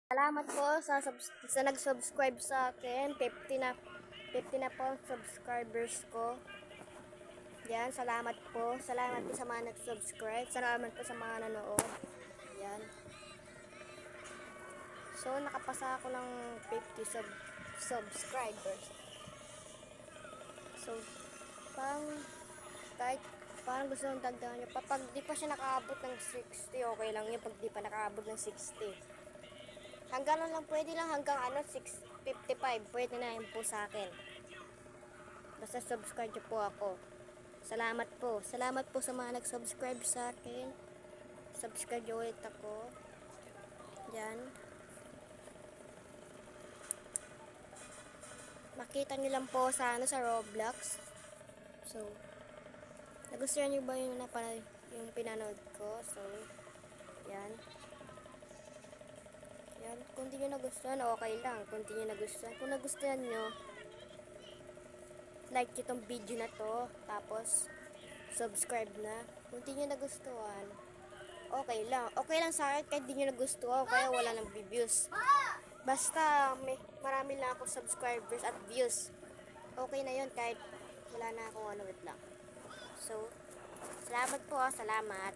Salamat po sa nag-subscribe sa akin. 50 na po ang subscribers ko. Yan, salamat po. Salamat po sa mga nag-subscribe. Salamat po sa mga nanood. Yan. So, nakapasa ako ng 50 subscribers. So, kahit parang gusto nang dagdagan nyo. Pag di pa siya nakaabot ng 60, okay lang yun. Pag di pa nakaabot ng 60. Hanggang lang, pwede lang hanggang 655. Pwede na yun po sa akin. Basta subscribe nyo po ako. Salamat po. Salamat po sa mga nag-subscribe sa akin. Subscribe nyo ulit ako. Yan. Makita nyo lang po sa sa Roblox. So, nagustuhan nyo ba yung pinanood ko? So, yan. Yan. Kung di nyo nagustuhan, okay lang. Kung di nyo nagustuhan. Kung nagustuhan nyo, like itong video na to. Tapos, subscribe na. Kung di nyo nagustuhan, okay lang. Okay lang sa akin kahit di nyo nagustuhan. Kaya wala nang views. Basta marami lang ako subscribers at views. Okay na yun kahit wala na akong wait lang. So, salamat po. Salamat.